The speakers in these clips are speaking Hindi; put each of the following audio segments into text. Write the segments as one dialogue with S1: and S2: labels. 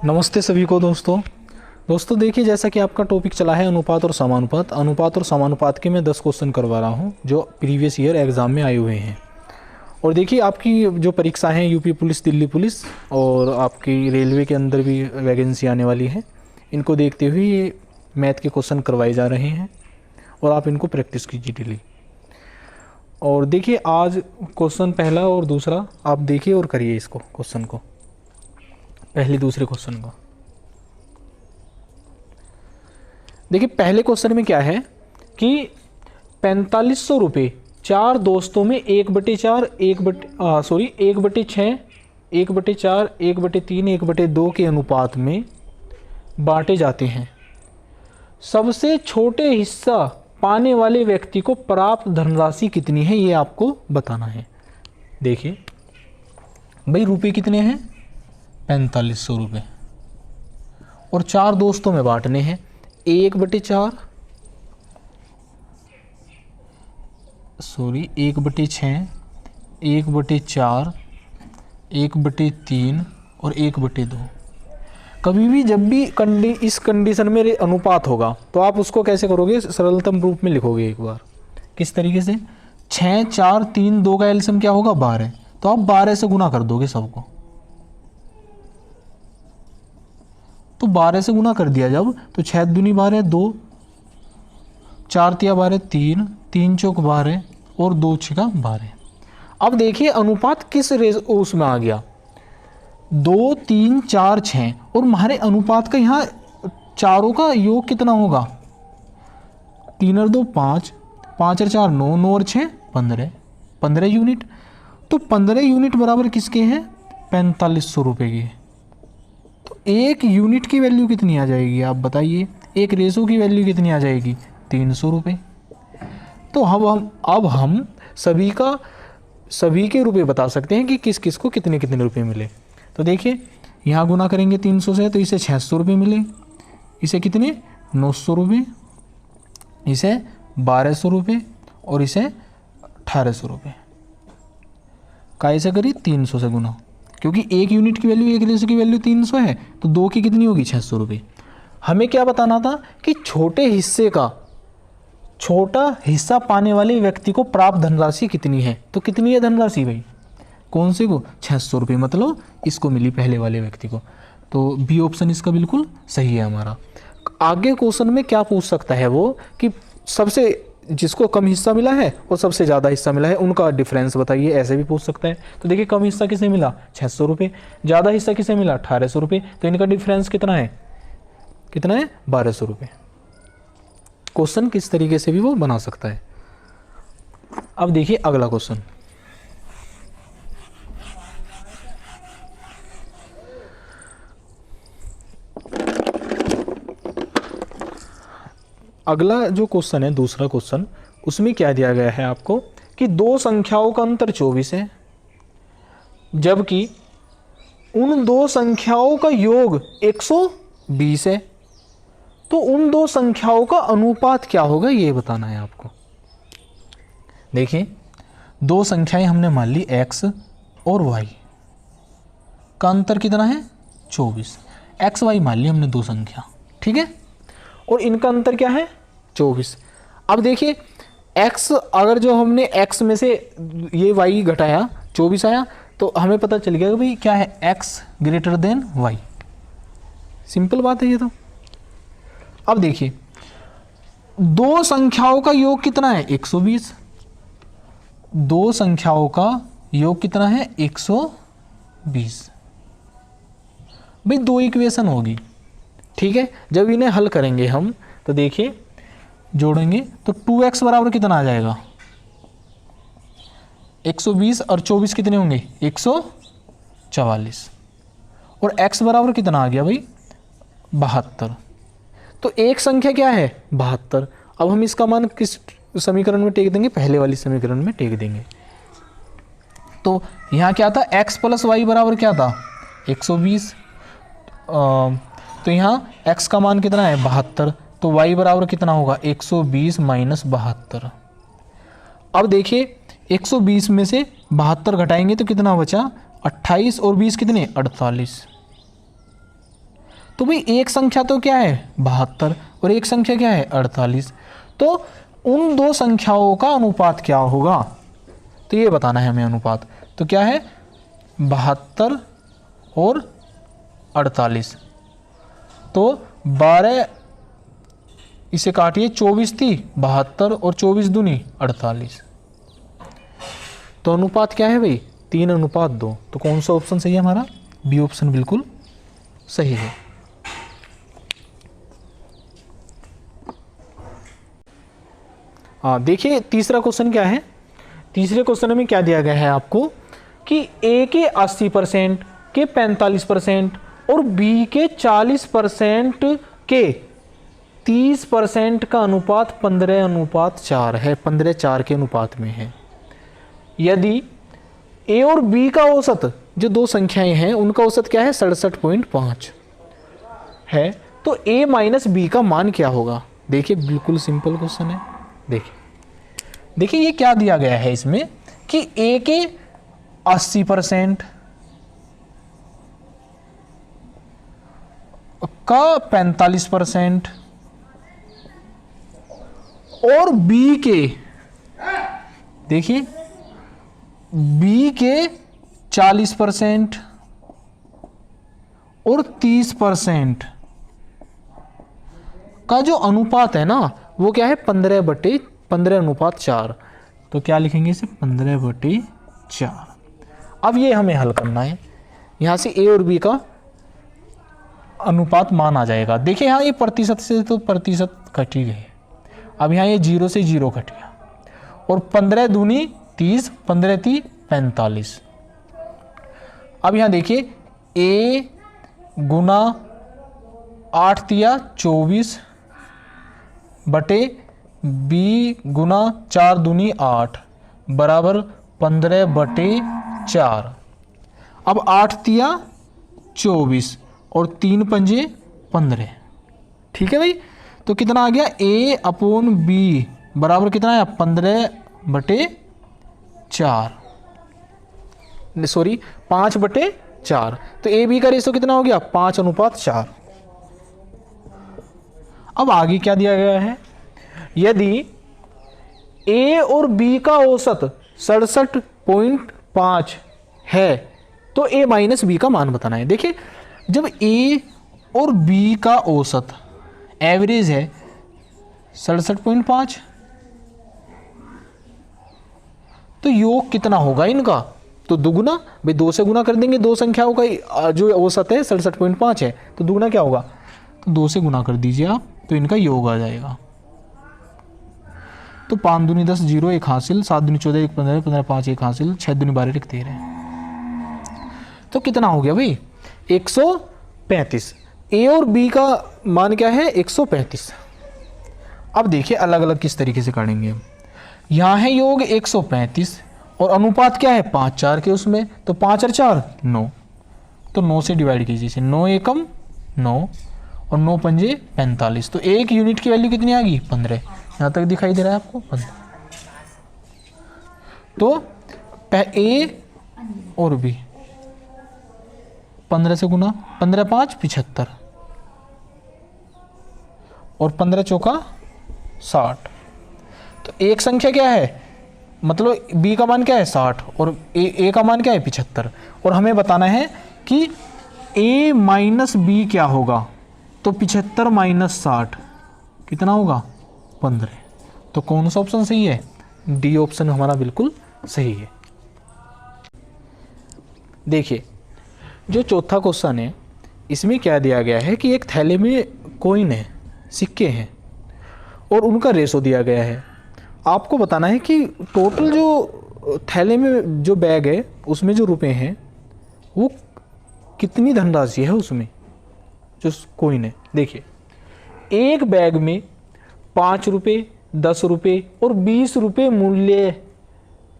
S1: नमस्ते सभी को दोस्तों देखिए, जैसा कि आपका टॉपिक चला है अनुपात और समानुपात के मैं 10 क्वेश्चन करवा रहा हूं जो प्रीवियस ईयर एग्ज़ाम में आए हुए हैं। और देखिए, आपकी जो परीक्षा हैं यूपी पुलिस, दिल्ली पुलिस और आपकी रेलवे के अंदर भी वैकेंसी आने वाली है, इनको देखते हुए ये मैथ के क्वेश्चन करवाए जा रहे हैं और आप इनको प्रैक्टिस कीजिए डेली। और देखिए, आज क्वेश्चन पहला और दूसरा आप देखिए और करिए इसको, क्वेश्चन को, पहले दूसरे क्वेश्चन को। देखिए, पहले क्वेश्चन में क्या है कि 4500 रुपये 4 दोस्तों में 1/4, 1/6, 1/4, 1/3, 1/2 के अनुपात में बांटे जाते हैं। सबसे छोटे हिस्सा पाने वाले व्यक्ति को प्राप्त धनराशि कितनी है, ये आपको बताना है। देखिए भाई, रुपये कितने हैं? 4500 रुपये, और 4 दोस्तों में बांटने हैं। 1/4, 1/6, 1/4, 1/3 और 1/2। कभी भी जब भी इस कंडीशन में अनुपात होगा तो आप उसको कैसे करोगे? सरलतम रूप में लिखोगे एक बार। किस तरीके से? 6, 4, 3, 2 का एलसीएम क्या होगा? 12। तो आप 12 से गुना कर दोगे सबको। तो 12 से गुना कर दिया जब, तो 6 दूनी 12, 2, 4 तिया 12, 3, 3 चौक 12 और 2 छिका 12। अब देखिए अनुपात किस उसमें आ गया? 2, 3, 4, 6। और हमारे अनुपात का यहाँ चारों का योग कितना होगा? 3 और 2 5, 5 और 4 9, 9 और 6 15, 15 यूनिट। तो 15 यूनिट बराबर किसके हैं? 4500 रुपये के। तो एक यूनिट की वैल्यू कितनी आ जाएगी, आप बताइए? एक रेशो की वैल्यू कितनी आ जाएगी? 300 रुपये। तो अब हम सभी के रुपए बता सकते हैं कि किस किस को कितने कितने रुपए मिले। तो देखिए, यहाँ गुना करेंगे 300 से तो इसे 600 रुपये मिले, इसे कितने? 900 रुपये, इसे 1200 रुपये और इसे 1800 रुपये। कैसे करी? 300 से गुना, क्योंकि एक यूनिट की वैल्यू, एक रेशो की वैल्यू 300 है, तो 2 की कितनी होगी? 600 रुपये। हमें क्या बताना था कि छोटे हिस्से का छोटा हिस्सा पाने वाले व्यक्ति को प्राप्त धनराशि कितनी है। तो कितनी है धनराशि भाई? कौन से को? 600 रुपये, मतलब इसको मिली पहले वाले व्यक्ति को। तो बी ऑप्शन इसका बिल्कुल सही है हमारा। आगे क्वेश्चन में क्या पूछ सकता है वो कि सबसे जिसको कम हिस्सा मिला है और सबसे ज़्यादा हिस्सा मिला है उनका डिफरेंस बताइए, ऐसे भी पूछ सकता है। तो देखिए, कम हिस्सा किसे मिला? 600 रुपये। ज़्यादा हिस्सा किसे मिला? 1800 रुपये। तो इनका डिफरेंस कितना है? 1200 रुपये। क्वेश्चन किस तरीके से भी वो बना सकता है। अब देखिए अगला क्वेश्चन। अगला जो क्वेश्चन है, दूसरा क्वेश्चन, उसमें क्या दिया गया है आपको कि 2 संख्याओं का अंतर 24 है, जबकि उन 2 संख्याओं का योग 120 है। तो उन 2 संख्याओं का अनुपात क्या होगा, ये बताना है आपको। देखिए, 2 संख्याएं हमने मान ली x और y का अंतर कितना है? 24। x y मान ली हमने 2 संख्या, ठीक है, और इनका अंतर क्या है? 24। अब देखिए, x अगर जो हमने x में से ये y घटाया 24 आया, तो हमें पता चल गया कि भाई क्या है? x greater than y। Simple बात है ये तो। अब देखिए, 2 संख्याओं का योग कितना है? 120। 2 संख्याओं का योग कितना है? 120। भाई 2 इक्वेशन होगी, ठीक है। जब इन्हें हल करेंगे हम तो देखिए, जोड़ेंगे तो 2x बराबर कितना आ जाएगा? 120 और 24 कितने होंगे? 144। और x बराबर कितना आ गया भाई? 72। तो एक संख्या क्या है? 72। अब हम इसका मान किस समीकरण में टेक देंगे? पहले वाली समीकरण में टेक देंगे। तो यहाँ क्या था? x प्लस वाई बराबर क्या था? 120। तो यहाँ x का मान कितना है? 72। तो y बराबर कितना होगा? 120 माइनस 72। अब देखिए, 120 में से 72 घटाएंगे तो कितना बचा? 28 और 20 कितने? 48। तो भाई एक संख्या तो क्या है 72 और एक संख्या क्या है 48, तो उन दो संख्याओं का अनुपात क्या होगा, तो ये बताना है हमें अनुपात। तो क्या है 72 और 48, तो 12 इसे काटिए 24 थी 72 और 24 दूनी 48, तो अनुपात क्या है भाई 3:2। तो कौन सा ऑप्शन सही है हमारा, बी ऑप्शन बिल्कुल सही है। हाँ देखिए तीसरा क्वेश्चन क्या है, तीसरे क्वेश्चन में क्या दिया गया है आपको कि ए के 80% के 45% और बी के 40% के 30% का अनुपात 15:4 है, 15:4 के अनुपात में है। यदि ए और बी का औसत जो दो संख्याएं हैं उनका औसत क्या है 67.5 है, तो ए माइनस बी का मान क्या होगा। देखिए बिल्कुल सिंपल क्वेश्चन है। देखिए ये क्या दिया गया है इसमें कि ए के 80% का 45% और बी के, देखिए बी के 40% और 30% का जो अनुपात है ना वो क्या है 15:4। तो क्या लिखेंगे इसे 15/4। अब ये हमें हल करना है, यहां से ए और बी का अनुपात मान आ जाएगा। देखिए यहाँ ये प्रतिशत से तो प्रतिशत कट ही गए, अब यहाँ ये 0 से 0 कट गया और 15 दूनी 30, 15 × 3 = 45। अब यहाँ देखिए ए गुना 8 × 24 बटे बी गुना 4 दूनी 8 बराबर 15/4। अब 8 × 24 और 3 × 5 = 15, ठीक है भाई। तो कितना आ गया A/B बराबर कितना है 15/4, सॉरी 5/4। तो ए बी का रेशो कितना हो गया 5:4। अब आगे क्या दिया गया है, यदि ए और बी का औसत 67.5 है तो ए माइनस बी का मान बताना है। देखिए जब ए और बी का औसत एवरेज है 67.5 तो योग कितना होगा इनका, तो दुगुना, भाई 2 से गुना कर देंगे, दो संख्याओं का जो औसत है 67.5 है तो दुगुना क्या होगा, तो 2 से गुना कर दीजिए आप, तो इनका योग आ जाएगा। तो 5 दूनी 10 0 1 हासिल, 7 दूनी 14 1 15 15 5 1 हासिल, 6 दूनी 12 1 13। तो कितना हो गया भाई 135। ए और बी का मान क्या है 135। अब देखिए अलग अलग किस तरीके से काटेंगे। यहाँ है योग 135 और अनुपात क्या है 5 4 के उसमें, तो 5 और 4 9, तो 9 से डिवाइड कीजिए, 9 एकम 9 और 9 पंजे 45। तो एक यूनिट की वैल्यू कितनी आ गई 15, यहाँ तक दिखाई दे रहा है आपको 15। तो ए और बी 15 से गुना, 15 × 5 = 75 और 15 चौका 60। तो एक संख्या क्या है, मतलब b का मान क्या है 60 और a का मान क्या है 75, और हमें बताना है कि a माइनस बी क्या होगा, तो 75 माइनस 60 कितना होगा 15। तो कौन सा ऑप्शन सही है, डी ऑप्शन हमारा बिल्कुल सही है। देखिए जो चौथा क्वेश्चन है इसमें क्या दिया गया है कि एक थैले में कॉइन है, सिक्के हैं और उनका रेशो दिया गया है। आपको बताना है कि टोटल जो थैले में जो बैग है उसमें जो रुपए हैं वो कितनी धनराशि है उसमें जो कॉइन है। देखिए एक बैग में 5 रुपये 10 रुपये और 20 रुपये मूल्य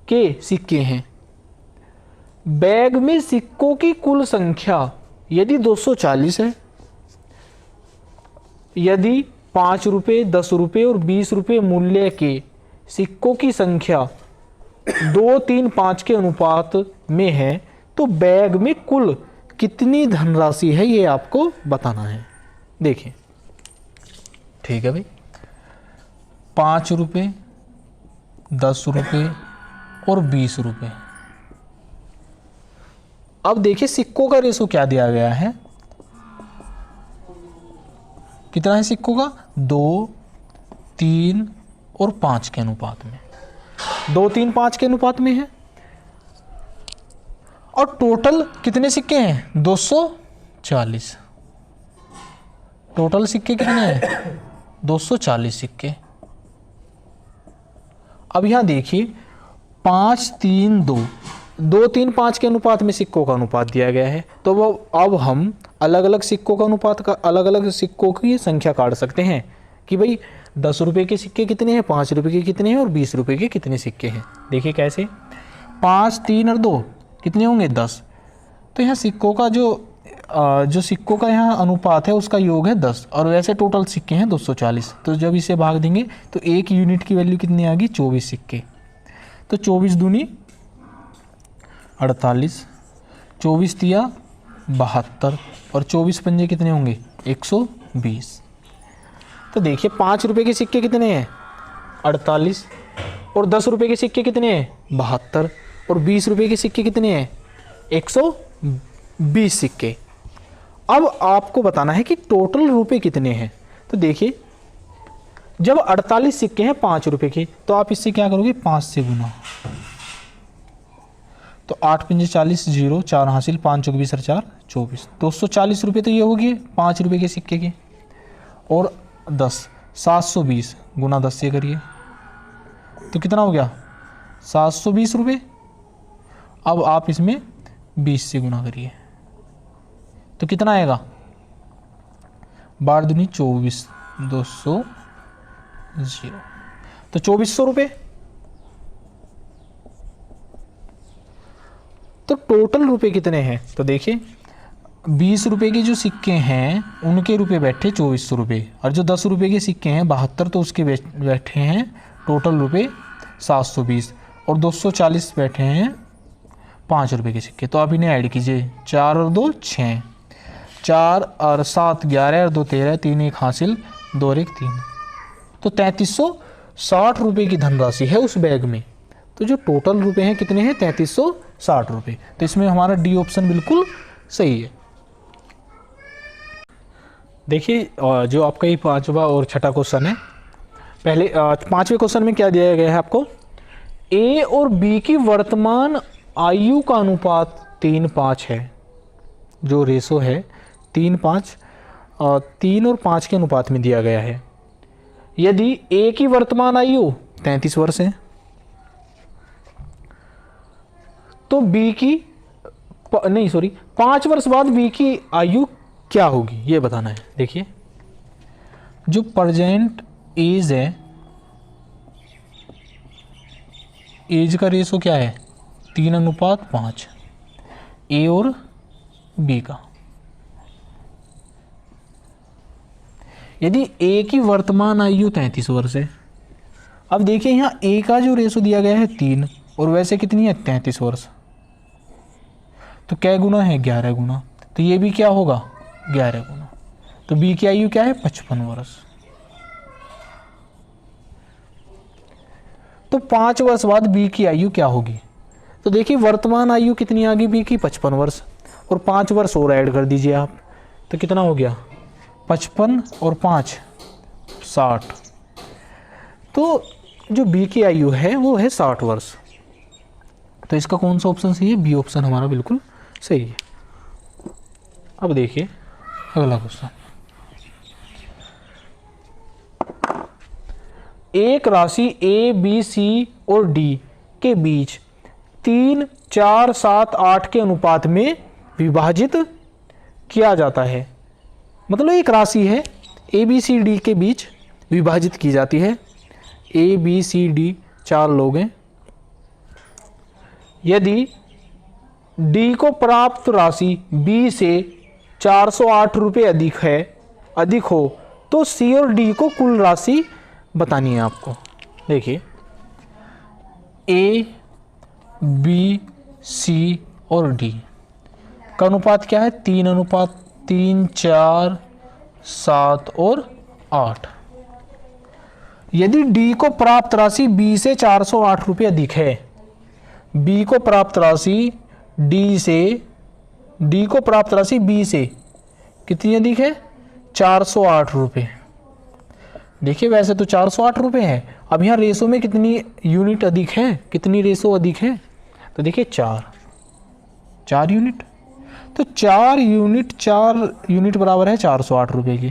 S1: के सिक्के हैं। बैग में सिक्कों की कुल संख्या यदि 240 है, यदि 5 रुपये 10 रुपये और 20 रुपये मूल्य के सिक्कों की संख्या 2 3 5 के अनुपात में है तो बैग में कुल कितनी धनराशि है ये आपको बताना है। देखिए, ठीक है भाई, 5 रुपये, 10 रुपये और 20 रुपये। अब देखिए सिक्कों का रेशो क्या दिया गया है, कितना है सिक्कों का, 2, 3 और 5 के अनुपात में, 2, 3, 5 के अनुपात में है। और टोटल कितने सिक्के हैं, 240। टोटल सिक्के कितने हैं, 240 सिक्के। अब यहां देखिए 5, 3, 2, 2, 3, 5 के अनुपात में सिक्कों का अनुपात दिया गया है। तो वो अब हम अलग अलग सिक्कों का अनुपात का, अलग अलग सिक्कों की संख्या काट सकते हैं कि भाई 10 रुपये के सिक्के कितने हैं, 5 रुपये के कितने हैं और 20 रुपये के कितने सिक्के हैं। देखिए कैसे, 5, 3 और 2 कितने होंगे, 10। तो यहाँ सिक्कों का जो सिक्कों का यहाँ अनुपात है उसका योग है 10, और वैसे टोटल सिक्के हैं 240। तो जब इसे भाग देंगे तो एक यूनिट की वैल्यू कितनी आ गई, 24 सिक्के। तो 24 दूनी 48, 24 तिया 72 और 24 पंजे कितने होंगे, 120। तो देखिए 5 रुपये के सिक्के कितने हैं, 48, और 10 रुपये के सिक्के कितने हैं, 72, और 20 रुपये के सिक्के कितने हैं, 120 सिक्के। अब आपको बताना है कि टोटल रुपए कितने हैं। तो देखिए जब 48 सिक्के हैं 5 रुपये के, तो आप इससे क्या करोगे, 5 से गुना। तो 8 पंजे 40, 0, 4 हासिल, 5 चौक 20 और 4 24, 240 रुपये तो ये हो गए 5 रुपये के सिक्के के। और 10, 720 गुना 10 से करिए तो कितना हो गया, 720 रुपये। अब आप इसमें 20 से गुना करिए तो कितना आएगा, 12 दूनी 24, 200, 0, तो 2400 रुपये। तो टोटल रुपए कितने हैं, तो देखिए 20 रुपये के जो सिक्के हैं उनके रुपए बैठे 2400 रुपये, और जो 10 रुपये के सिक्के हैं 72, तो उसके बैठे हैं टोटल रुपए 720, और 240 बैठे हैं 5 रुपये के सिक्के। तो आप इन्हें ऐड कीजिए, 4 और 2 6, 4 और 7 11 और 2 13, 3 1 हासिल, 2 और 1 3, तो 3360 रुपये की धनराशि है उस बैग में। तो जो टोटल रुपए हैं कितने हैं, 3360 रुपये। तो इसमें हमारा डी ऑप्शन बिल्कुल सही है। देखिए जो आपका ये 5वां और 6ठा क्वेश्चन है, पहले 5वें क्वेश्चन में क्या दिया गया है आपको, ए और बी की वर्तमान आयु का अनुपात 3:5 है। जो रेशो है 3:5, 3 और 5 के अनुपात में दिया गया है। यदि ए की वर्तमान आयु 33 वर्ष है तो बी की 5 वर्ष बाद बी की आयु क्या होगी ये बताना है। देखिए जो प्रेजेंट एज है, एज का रेशो क्या है, 3:5 ए और बी का। यदि ए की वर्तमान आयु 33 वर्ष है, अब देखिए यहाँ ए का जो रेशो दिया गया है 3 और वैसे कितनी है 33 वर्ष, तो क्या गुना है 11 गुना, तो ये भी क्या होगा 11 गुना। तो बी की आयु क्या है 55 वर्ष। तो 5 वर्ष बाद बी की आयु क्या होगी, तो देखिए वर्तमान आयु कितनी आ गई बी की 55 वर्ष, और 5 वर्ष और ऐड कर दीजिए आप, तो कितना हो गया 55 और 5 60। तो जो बी की आयु है वो है 60 वर्ष। तो इसका कौन सा ऑप्शन सही है, बी ऑप्शन हमारा बिल्कुल सही है। अब देखिए अगला क्वेश्चन, एक राशि ए बी सी और डी के बीच 3 4 7 8 के अनुपात में विभाजित किया जाता है। मतलब एक राशि है ए बी सी डी के बीच विभाजित की जाती है। ए बी सी डी 4 लोग हैं। यदि डी को प्राप्त राशि बी से 408 रुपये अधिक हो तो सी और डी को कुल राशि बतानी है आपको। देखिए ए बी सी और डी का अनुपात क्या है, 3:3 4 7 और 8। यदि डी को प्राप्त राशि बी से 408 रुपये अधिक है, बी को प्राप्त राशि डी को प्राप्त राशि बी से कितनी अधिक है? 408 रुपये। देखिए वैसे तो 408 रुपये है, अब यहाँ रेशो में कितनी यूनिट अधिक है, कितनी रेशो अधिक है? तो देखिए 4 यूनिट। तो 4 यूनिट बराबर है 408 रुपये की।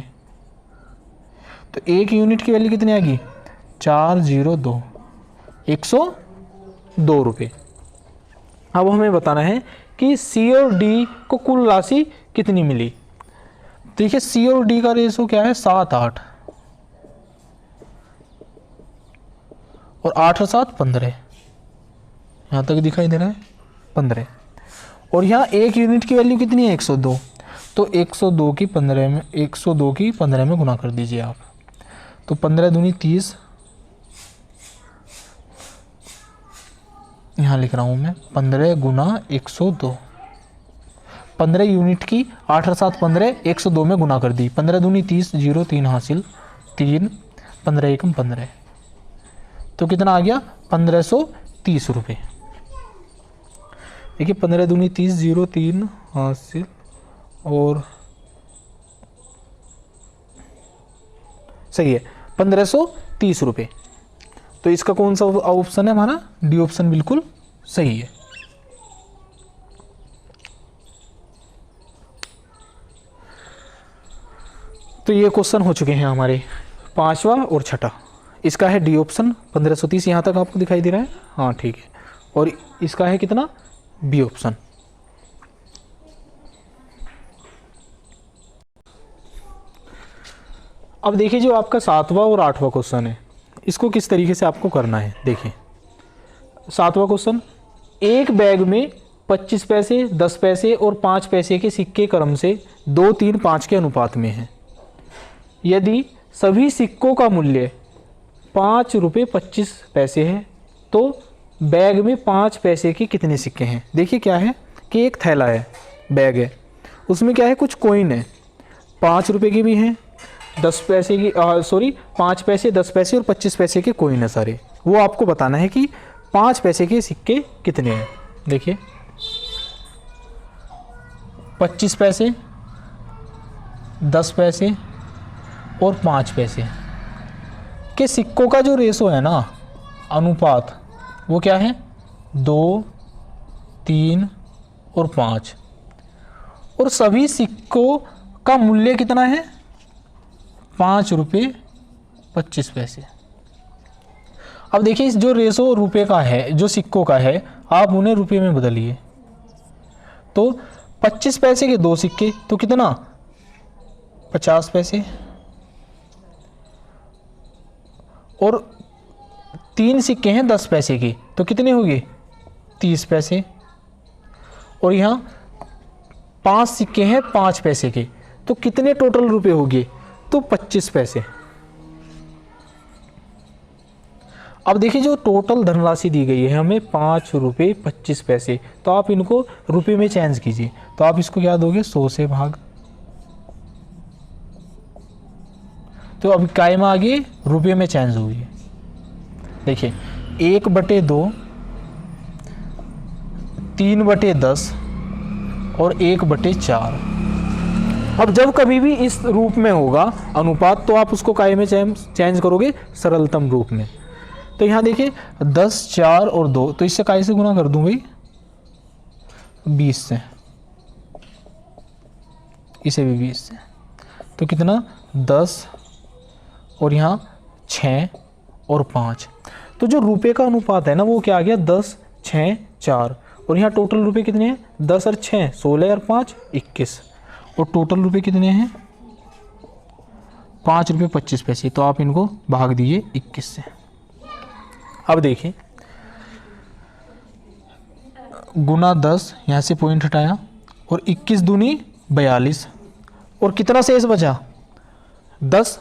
S1: तो 1 यूनिट की वैल्यू कितनी आएगी? 402, 102 रुपये। अब हमें बताना है कि सी और डी को कुल राशि कितनी मिली। देखिए सी और डी का रेशो क्या है? 7-8 और 8 और 7 15, यहाँ तक दिखाई दे रहा है 15। और यहाँ 1 यूनिट की वैल्यू कितनी है? 102। तो 102 की 15 में गुना कर दीजिए आप। तो 15 दूनी 30, यहाँ लिख रहा हूँ मैं 15 गुना 102। 15 यूनिट की 8 और 7 15, 102 में गुना कर दी। 15 दूनी 30, 0 3 हासिल 3, 15 एकम 15। तो कितना आ गया? 1530 रुपये। देखिए 15 दूनी 30, 0 3 हासिल और सही है 1530 रुपये। तो इसका कौन सा ऑप्शन है हमारा? डी ऑप्शन बिल्कुल सही है। तो ये क्वेश्चन हो चुके हैं हमारे 5वां और 6ठा। इसका है डी ऑप्शन 1530, यहाँ तक आपको दिखाई दे रहा है? हाँ ठीक है। और इसका है कितना? B option. अब देखिए जो आपका 7वां और 8वां क्वेश्चन है, इसको किस तरीके से आपको करना है। देखिए 7वां क्वेश्चन, एक बैग में 25 पैसे, 10 पैसे और 5 पैसे के सिक्के क्रम से 2, 3, 5 के अनुपात में हैं। यदि सभी सिक्कों का मूल्य 5 रुपये 25 पैसे है तो बैग में 5 पैसे के कितने सिक्के हैं। देखिए क्या है कि एक थैला है, बैग है, उसमें क्या है? कुछ कॉइन है, 5 रुपये की भी हैं, 10 पैसे की 5 पैसे, 10 पैसे और 25 पैसे के कॉइन है सारे। वो आपको बताना है कि 5 पैसे के सिक्के कितने हैं। देखिए 25 पैसे, 10 पैसे और 5 पैसे के सिक्कों का जो रेशो है ना, अनुपात, वो क्या है? 2, 3 और 5। और सभी सिक्कों का मूल्य कितना है? 5 रुपये 25 पैसे। अब देखिए जो रेशो रुपये का है, जो सिक्कों का है, आप उन्हें रुपये में बदलिए। तो 25 पैसे के 2 सिक्के तो कितना? 50 पैसे। और 3 सिक्के हैं 10 पैसे के तो कितने हो गए? 30 पैसे। और यहाँ 5 सिक्के हैं 5 पैसे के तो कितने टोटल रुपए हो गए? तो 25 पैसे। अब देखिए जो टोटल धनराशि दी गई है हमें 5 रुपये 25 पैसे, तो आप इनको रुपए में चेंज कीजिए। तो आप इसको क्या दोगे? 100 से भाग। तो अब कायम आगे रुपये में चेंज होगी। देखिए 1/2, 3/10 और 1/4। अब जब कभी भी इस रूप में होगा अनुपात तो आप उसको काय में चेंज करोगे? सरलतम रूप में। तो यहाँ देखिए 10, 4 और 2, तो इससे काय से गुना कर दूं भाई? 20 से, इसे भी 20 से। तो कितना? 10 और यहाँ 6 और 5। तो जो रुपए का अनुपात है ना वो क्या आ गया? 10, 6, 4। और यहाँ टोटल रुपए कितने हैं? 10 और 6 16 और 5 21। और टोटल रुपए कितने हैं? 5 रुपये 25 पैसे। तो आप इनको भाग दीजिए 21 से। अब देखिए गुना 10, यहाँ से पॉइंट हटाया, और 21 दूनी 42। और कितना शेष बचा? 10,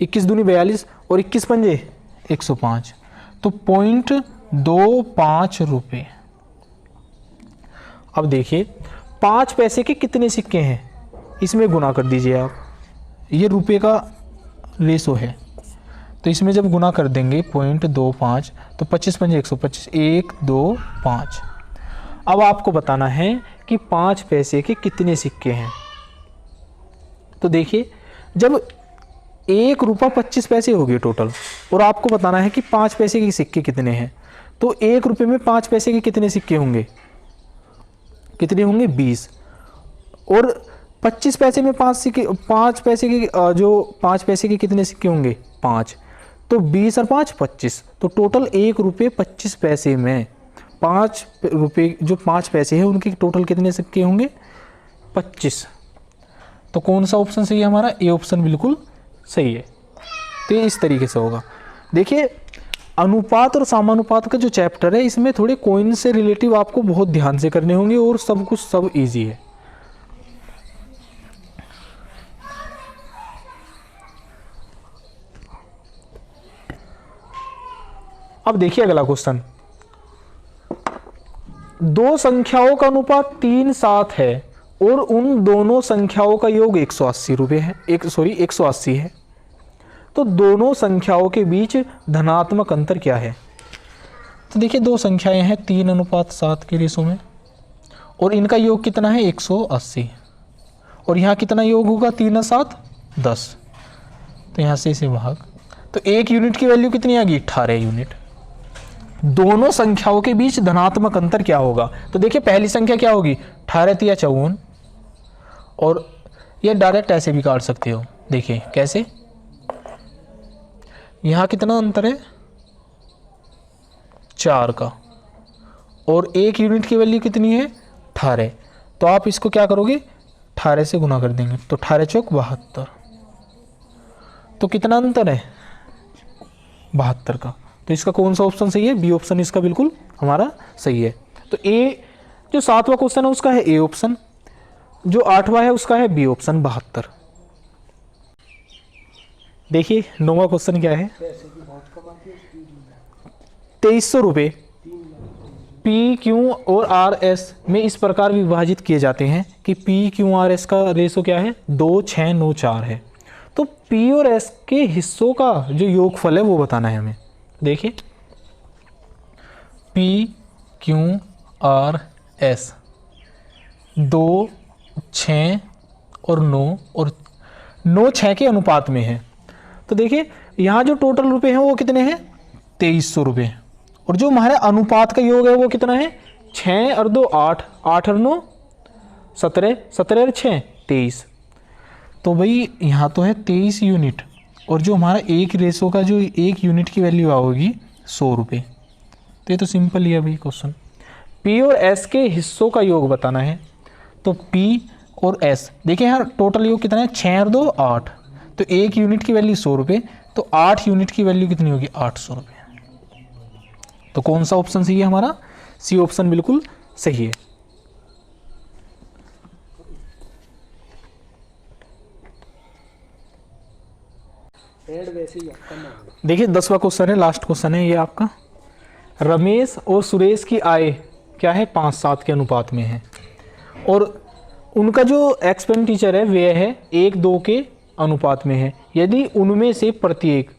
S1: 21 दूनी 42 और 21 पंजे 105। तो 0.25 रुपये। अब देखिए 5 पैसे के कितने सिक्के हैं, इसमें गुना कर दीजिए आप। ये रुपये का रेशो है, तो इसमें जब गुना कर देंगे 0.25 तो 25 पंजे 125, 1 2 5। अब आपको बताना है कि 5 पैसे के कितने सिक्के हैं। तो देखिए, जब 1 रुपया 25 पैसे हो गए टोटल, और आपको बताना है कि 5 पैसे के सिक्के कितने हैं, तो 1 रुपये में 5 पैसे के कितने सिक्के होंगे, कितने होंगे 20, और 25 पैसे में 5 पैसे के जो 5 पैसे के कितने सिक्के होंगे 5, तो 20 और 5 25, तो टोटल 1 रुपये 25 पैसे में 5 रुपये जो 5 पैसे हैं उनके टोटल कितने सिक्के होंगे 25। तो कौन सा ऑप्शन सही है हमारा, ए ऑप्शन बिल्कुल सही है। तो ये इस तरीके से होगा। देखिए, अनुपात और समानुपात का जो चैप्टर है इसमें थोड़े कॉइन से रिलेटिव आपको बहुत ध्यान से करने होंगे, और सब इजी है। अब देखिए अगला क्वेश्चन, दो संख्याओं का अनुपात 3:7 है और उन दोनों संख्याओं का योग 180 रुपये है, 180 है, तो दोनों संख्याओं के बीच धनात्मक अंतर क्या है। तो देखिए, दो संख्याएं हैं 3:7 के रेशो में, और इनका योग कितना है 180, और यहाँ कितना योग होगा 3 और 7 10, तो यहाँ से इसे भाग, तो एक यूनिट की वैल्यू कितनी आ गई 18 यूनिट। दोनों संख्याओं के बीच धनात्मक अंतर क्या होगा, तो देखिए पहली संख्या क्या होगी 18 × 54, और ये डायरेक्ट ऐसे भी काट सकते हो। देखिए कैसे, यहाँ कितना अंतर है 4 का, और एक यूनिट की वैल्यू कितनी है 18, तो आप इसको क्या करोगे 18 से गुना कर देंगे, तो 18 चौक 72, तो कितना अंतर है 72 का। तो इसका कौन सा ऑप्शन सही है, बी ऑप्शन इसका बिल्कुल हमारा सही है। तो ए जो 7वां क्वेश्चन है उसका है ए ऑप्शन, जो 8वां है उसका है बी ऑप्शन 72। देखिए 9वां क्वेश्चन क्या है, 2300 रुपये पी क्यू और आर एस में इस प्रकार विभाजित किए जाते हैं कि पी क्यू आर एस का रेशो क्या है 2 6 9 4 है। तो पी और एस के हिस्सों का जो योगफल है वो बताना है हमें। देखिए, पी क्यू आर एस 2 6 और 9 और 9 6 के अनुपात में है। तो देखिए यहाँ जो टोटल रुपए हैं वो कितने हैं 2300 रुपये, और जो हमारे अनुपात का योग है वो कितना है 6 और 2 8, 8 और 9 17, 17 और 6 23। तो भाई यहाँ तो है 23 यूनिट, और जो हमारा एक रेशो का जो एक यूनिट की वैल्यू आओगी 100 रुपये। तो ये तो सिंपल ही है भाई क्वेश्चन। पी और एस के हिस्सों का योग बताना है, तो पी और एस देखिए यहाँ टोटल योग कितना है 6 और 2 8, तो एक यूनिट की वैल्यू 100 रुपये, तो 8 यूनिट की वैल्यू कितनी होगी 800 रुपये। तो कौन सा ऑप्शन सही है हमारा, सी ऑप्शन बिल्कुल सही है। देखिए 10वां क्वेश्चन है, लास्ट क्वेश्चन है ये आपका। रमेश और सुरेश की आय क्या है 5:7 के अनुपात में है, और उनका जो एक्सपेंडिचर है व्यय है 1:2 के अनुपात में है। यदि उनमें से प्रत्येक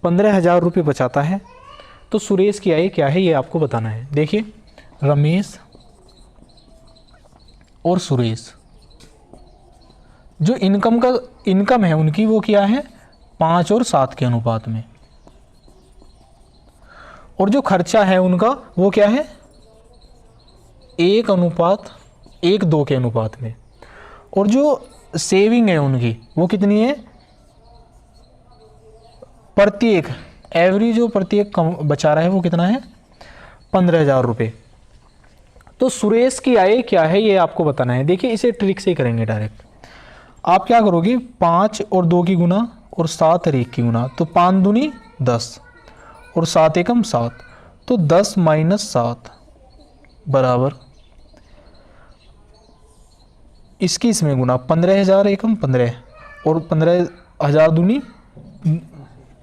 S1: 15,000 रुपये बचाता है तो सुरेश की आय क्या है ये आपको बताना है। देखिए, रमेश और सुरेश जो इनकम है उनकी वो क्या है 5 और 7 के अनुपात में, और जो खर्चा है उनका वो क्या है 1:2 के अनुपात में, और जो सेविंग है उनकी वो कितनी है प्रत्येक एवरेज जो प्रत्येक बचा रहा है वो कितना है 15,000 रुपये। तो सुरेश की आय क्या है ये आपको बताना है। देखिए इसे ट्रिक से ही करेंगे डायरेक्ट। आप क्या करोगे 5 और 2 की गुना और 7 और 1 की गुना, तो 5 दूनी 10 और 7 एकम 7, तो 10 - 7 बराबर इसकी इसमें गुना 15,000 एकम 15 और 15,000 दूनी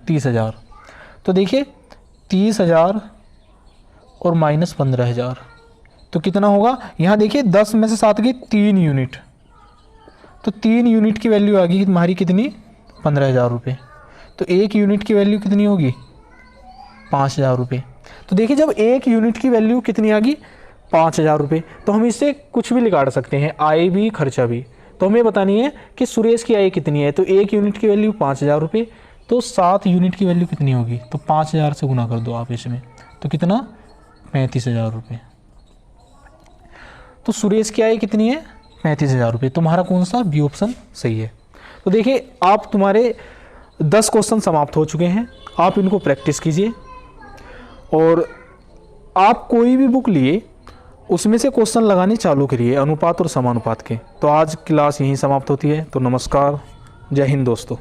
S1: 30,000। तो देखिए 30,000 और -15,000 तो कितना होगा। यहाँ देखिए 10 में से 7 की 3 यूनिट, तो 3 यूनिट की वैल्यू आ गई तुम्हारी कितनी, 15,000 रुपये। तो 1 यूनिट की वैल्यू कितनी होगी, 5,000 रुपये। तो देखिए जब 1 यूनिट की वैल्यू कितनी आ गई, 5,000 रुपये, तो हम इससे कुछ भी निकाल सकते हैं, आय भी खर्चा भी। तो हमें बतानी है कि सुरेश की आय कितनी है, तो 1 यूनिट की वैल्यू 5,000 रुपये, तो 7 यूनिट की वैल्यू कितनी होगी, तो 5,000 से गुना कर दो आप इसमें, तो कितना, 35,000 रुपये। तो सुरेश की आय कितनी है, 35,000 रुपये। तुम्हारा कौन सा बी ऑप्शन सही है। तो देखिए आप तुम्हारे 10 क्वेश्चन समाप्त हो चुके हैं, आप इनको प्रैक्टिस कीजिए और आप कोई भी बुक लिए उसमें से क्वेश्चन लगाने चालू करिए अनुपात और समानुपात के। तो आज क्लास यहीं समाप्त होती है। तो नमस्कार, जय हिंद दोस्तों।